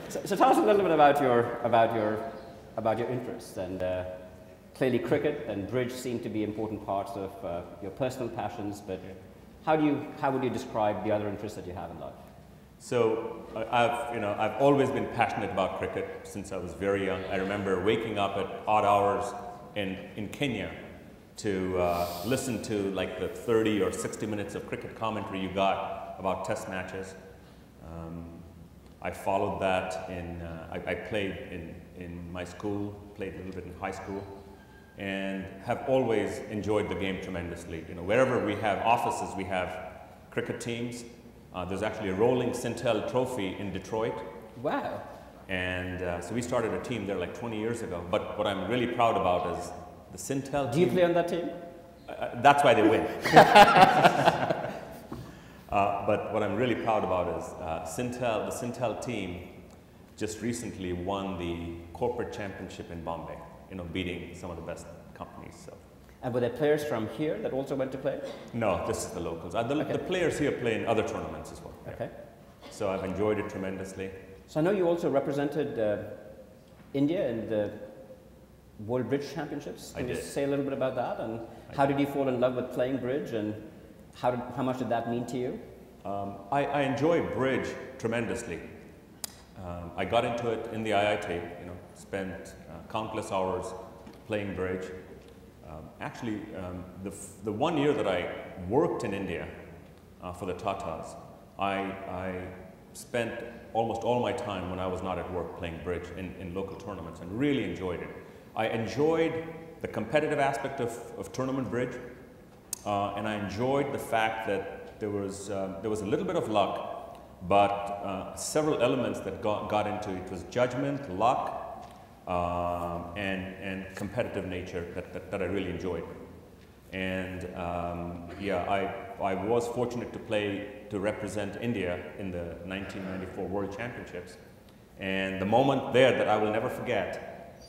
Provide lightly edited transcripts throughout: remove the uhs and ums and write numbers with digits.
So tell us a little bit about your interests. And clearly cricket and bridge seem to be important parts of your personal passions, but how would you describe the other interests that you have in life? So I've always been passionate about cricket since I was very young. I remember waking up at odd hours in Kenya to listen to like the 30 or 60 minutes of cricket commentary you got about test matches. I followed that I played in my school, played a little bit in high school, and have always enjoyed the game tremendously. You know, wherever we have offices, we have cricket teams. There's actually a rolling Sintel trophy in Detroit. Wow. And so we started a team there like 20 years ago. But what I'm really proud about is the Sintel team. Do you play on that team? That's why they win. But what I'm really proud about is the Sintel team just recently won the corporate championship in Bombay, you know, beating some of the best companies. So. And were there players from here that also went to play? No, this is the locals. The players here play in other tournaments as well. Okay. So I've enjoyed it tremendously. So I know you also represented India in the World Bridge Championships. Can you say a little bit about that? And how did you fall in love with playing bridge, and how much did that mean to you? I enjoy bridge tremendously. I got into it in the IIT, you know, spent countless hours playing bridge. Actually, the 1 year that I worked in India for the Tatas, I spent almost all my time when I was not at work playing bridge in local tournaments, and really enjoyed it. I enjoyed the competitive aspect of tournament bridge, and I enjoyed the fact that there was a little bit of luck, but several elements that got into it. It was judgment, luck, and competitive nature that I really enjoyed. And yeah, I was fortunate to represent India in the 1994 World Championships. And the moment there that I will never forget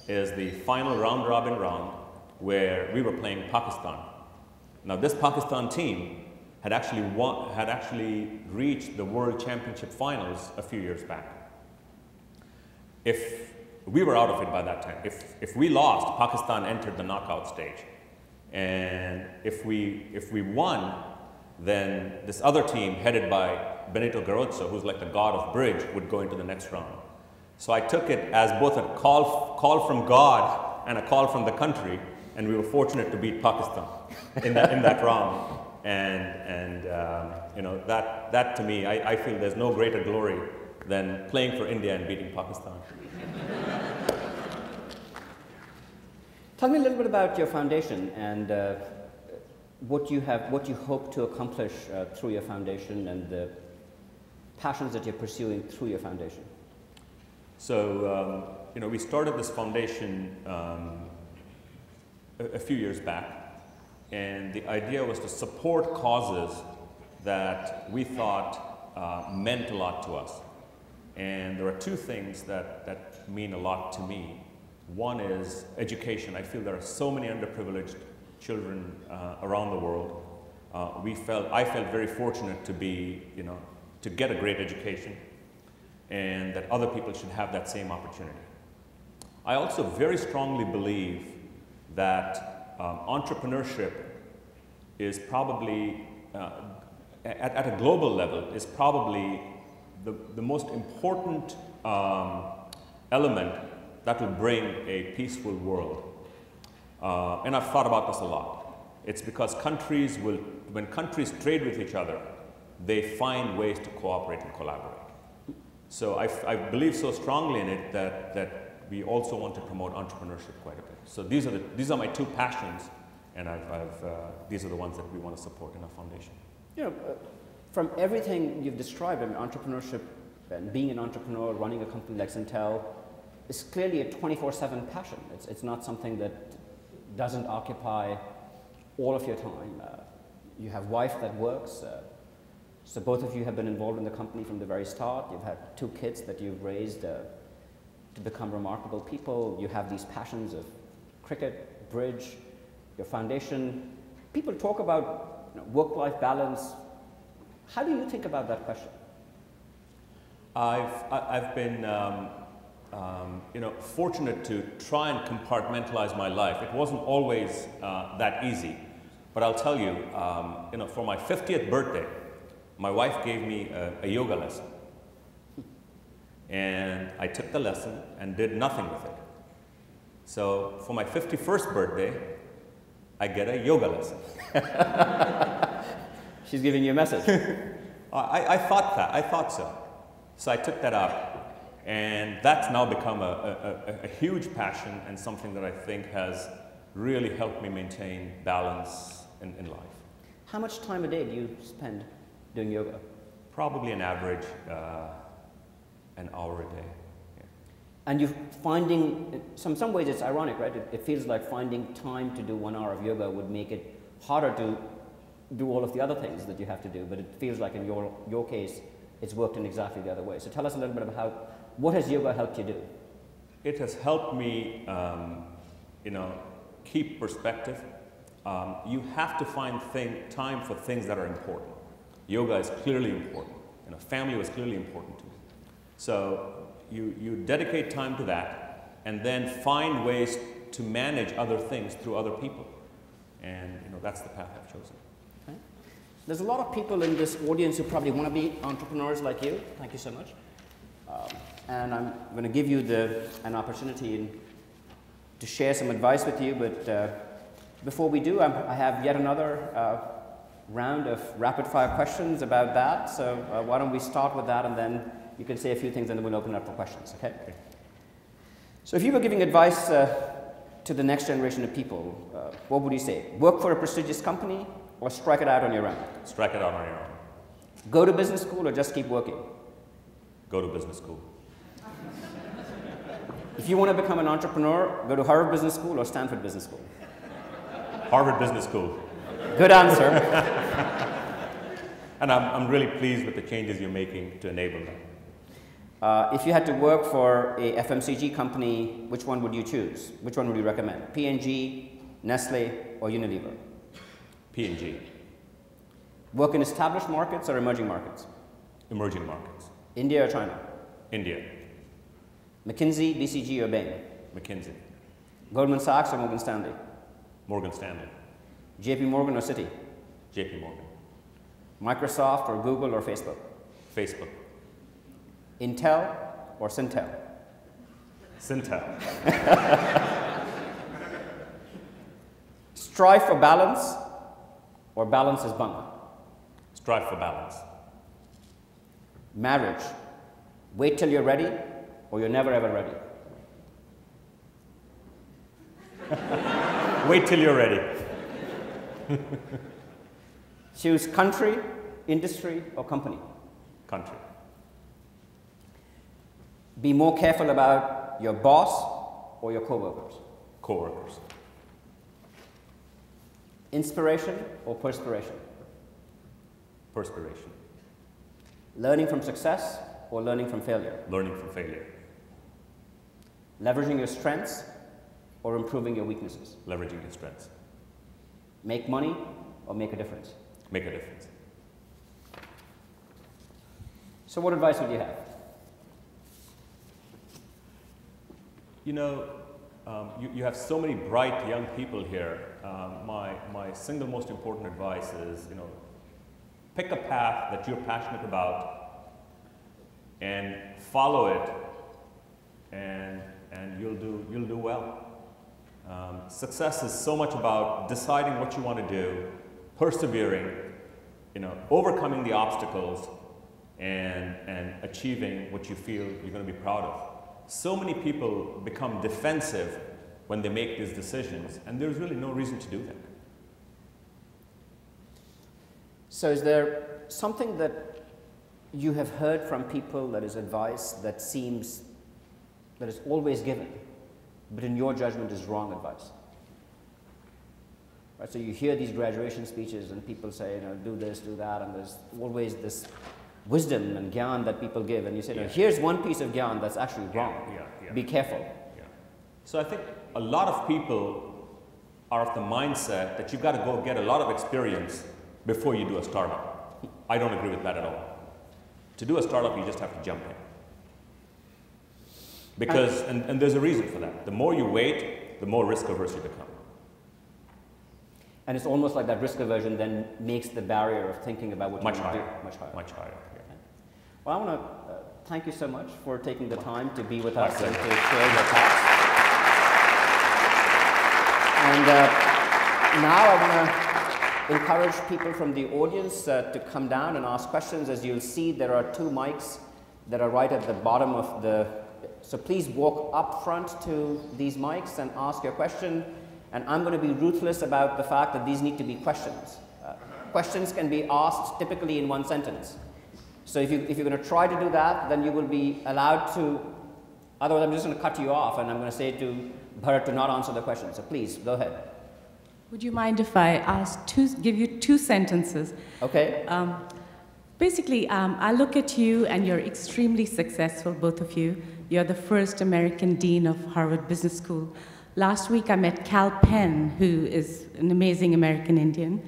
is the final round-robin round where we were playing Pakistan. Now this Pakistan team had actually reached the World Championship finals a few years back. If we were out of it by that time. If we lost, Pakistan entered the knockout stage. And if we won, then this other team headed by Benito Garozzo, who's like the god of bridge, would go into the next round. So I took it as both a call from God and a call from the country, and we were fortunate to beat Pakistan in that round. And you know, that to me, I feel there's no greater glory than playing for India and beating Pakistan. Tell me a little bit about your foundation and what you hope to accomplish through your foundation, and the passions that you're pursuing through your foundation. So, you know, we started this foundation a few years back, and the idea was to support causes that we thought meant a lot to us. And there are two things that mean a lot to me. One is education. I feel there are so many underprivileged children around the world. I felt very fortunate to be, you know, to get a great education, and that other people should have that same opportunity. I also very strongly believe that entrepreneurship is probably, at a global level, is probably the most important element that will bring a peaceful world. And I've thought about this a lot. It's because when countries trade with each other, they find ways to cooperate and collaborate. So I believe so strongly in it that we also want to promote entrepreneurship quite a bit. So these are my two passions, and these are the ones that we want to support in our foundation. You know, from everything you've described, I mean, entrepreneurship and being an entrepreneur, running a company like Sintel, is clearly a 24/7 passion. It's not something that doesn't occupy all of your time. You have a wife that works, so both of you have been involved in the company from the very start. You've had two kids that you've raised to become remarkable people. You have these passions of cricket, bridge, your foundation. People talk about, you know, work-life balance. How do you think about that question? I've been fortunate to try and compartmentalize my life. It wasn't always that easy, but I'll tell you, for my 50th birthday, my wife gave me a yoga lesson, and I took the lesson and did nothing with it. So for my 51st birthday, I get a yoga lesson. She's giving you a message. I thought so. So I took that up, and that's now become a huge passion and something that I think has really helped me maintain balance in life. How much time a day do you spend doing yoga? Probably an average an hour a day. Yeah. And you're finding, some ways it's ironic, right? It feels like finding time to do 1 hour of yoga would make it harder to do all of the other things that you have to do, but it feels like in your case, it's worked in exactly the other way. So tell us a little bit about what has yoga helped you do? It has helped me, keep perspective. You have to find time for things that are important. Yoga is clearly important. Family was clearly important to me. So you dedicate time to that, and then find ways to manage other things through other people. And that's the path I've chosen. Okay. There's a lot of people in this audience who probably want to be entrepreneurs like you. Thank you so much. And I'm going to give you an opportunity to share some advice with you, but before we do, I have yet another round of rapid-fire questions about that. So why don't we start with that, and then you can say a few things, and then we'll open it up for questions, okay? So if you were giving advice to the next generation of people, what would you say? Work for a prestigious company, or strike it out on your own? Strike it out on your own. Go to business school, or just keep working? Go to business school. If you want to become an entrepreneur, go to Harvard Business School or Stanford Business School? Harvard Business School. Good answer. And I'm really pleased with the changes you're making to enable that. If you had to work for a FMCG company, which one would you choose? Which one would you recommend? P&G, Nestle, or Unilever? P&G. Work in established markets or emerging markets? Emerging markets. India or China? India. McKinsey, BCG, or Bain? McKinsey. Goldman Sachs or Morgan Stanley? Morgan Stanley. JP Morgan or Citi? JP Morgan. Microsoft or Google or Facebook? Facebook. Intel or Syntel? Syntel. Strive for balance or balance is bunk? Strive for balance. Marriage. Wait till you're ready or you're never ever ready? Wait till you're ready. Choose country, industry, or company? Country. Be more careful about your boss or your co-workers? Co-workers. Inspiration or perspiration? Perspiration. Learning from success or learning from failure? Learning from failure. Leveraging your strengths or improving your weaknesses? Leveraging your strengths. Make money or make a difference? Make a difference. So what advice would you have? You have so many bright young people here. My single most important advice is, pick a path that you're passionate about and follow it, and you'll do well. Success is so much about deciding what you want to do, persevering, overcoming the obstacles, and achieving what you feel you're going to be proud of. So many people become defensive when they make these decisions, and there's really no reason to do that. So is there something that you have heard from people that is advice that is always given, but in your judgment is wrong advice? Right, so you hear these graduation speeches and people say, do this, do that, and there's always this wisdom and gyan that people give, and you say, here's one piece of gyan that's actually wrong. Be careful. Yeah. So I think a lot of people are of the mindset that you've got to go get a lot of experience before you do a startup. I don't agree with that at all. To do a startup, you just have to jump in. Because, and there's a reason for that. The more you wait, the more risk averse you become. And it's almost like that risk aversion then makes the barrier of thinking about what Much you want to higher. do much higher. Much higher. Yeah. Okay. Well, I want to thank you so much for taking the time to be with My us pleasure. and to share your thoughts. And now I want to encourage people from the audience to come down and ask questions. As you'll see, there are 2 mics that are right at the bottom of the, so please walk up front to these mics and ask your question. And I'm going to be ruthless about the fact that these need to be questions. Questions can be asked typically in 1 sentence. So if you're going to try to do that, then you will be allowed to, otherwise I'm just going to cut you off and I'm going to say to Bharat to not answer the question. So please, go ahead. Would you mind if I give you 2 sentences? Okay. Basically, I look at you and you're extremely successful, both of you. You're the first American dean of Harvard Business School. Last week I met Kal Penn, who is an amazing American Indian.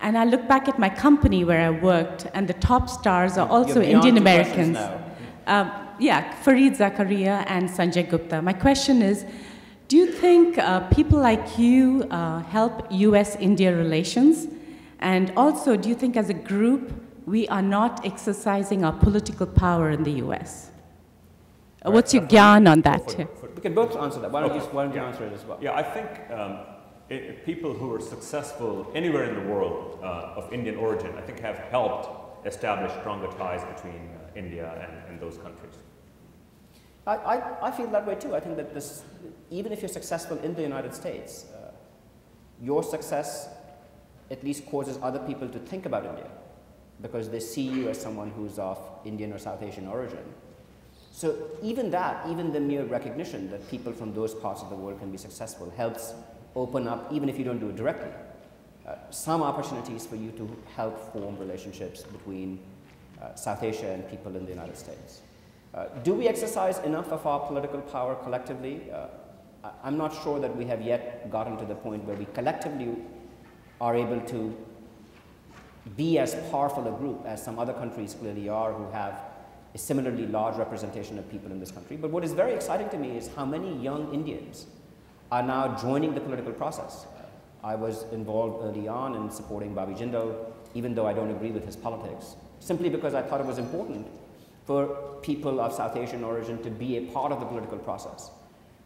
And I look back at my company where I worked, and the top stars are also Indian Americans. Yeah, Fareed Zakaria and Sanjay Gupta. My question is, do you think people like you help US-India relations? And also, do you think as a group, we are not exercising our political power in the US? Right. What's your gyan on that? We can both answer that. Why don't you answer it as well? Yeah, I think people who are successful anywhere in the world of Indian origin, I think have helped establish stronger ties between India and those countries. I feel that way too. I think that this, even if you're successful in the United States, your success at least causes other people to think about India because they see you as someone who's of Indian or South Asian origin. So even that, even the mere recognition that people from those parts of the world can be successful helps open up, even if you don't do it directly, some opportunities for you to help form relationships between South Asia and people in the United States. Do we exercise enough of our political power collectively? I'm not sure that we have yet gotten to the point where we collectively are able to be as powerful a group as some other countries clearly are who have a similarly large representation of people in this country. But what is very exciting to me is how many young Indians are now joining the political process. I was involved early on in supporting Bobby Jindal, even though I don't agree with his politics, simply because I thought it was important for people of South Asian origin to be a part of the political process.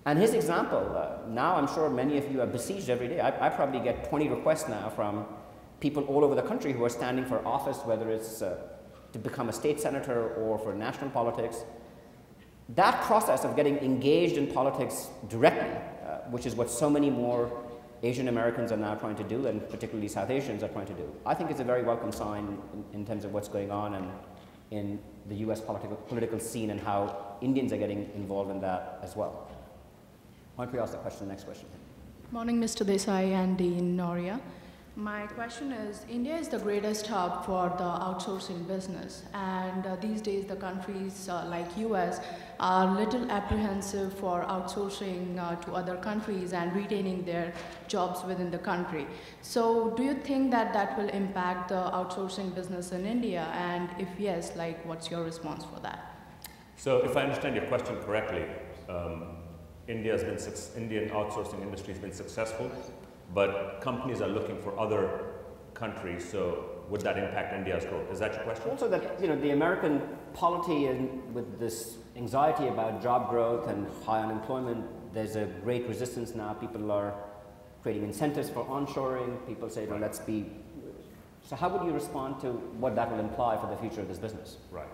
And his example, now I'm sure many of you are besieged every day. I probably get 20 requests now from people all over the country who are standing for office, whether it's to become a state senator or for national politics. That process of getting engaged in politics directly, which is what so many more Asian Americans are now trying to do, and particularly South Asians are trying to do, I think it's a very welcome sign in terms of what's going on and in the US political scene and how Indians are getting involved in that as well. Why don't we ask the question, next question. Morning, Mr. Desai and Dean Noria. My question is, India is the greatest hub for the outsourcing business, and these days the countries like US are little apprehensive for outsourcing to other countries and retaining their jobs within the country. So do you think that that will impact the outsourcing business in India, and if yes, like what's your response for that? So if I understand your question correctly, Indian outsourcing industry has been successful, but companies are looking for other countries, so would that impact India's growth? Is that your question? Also that, you know, the American polity and with this anxiety about job growth and high unemployment, there's a great resistance now. People are creating incentives for onshoring. People say, well, let's be... So how would you respond to what that will imply for the future of this business? Right.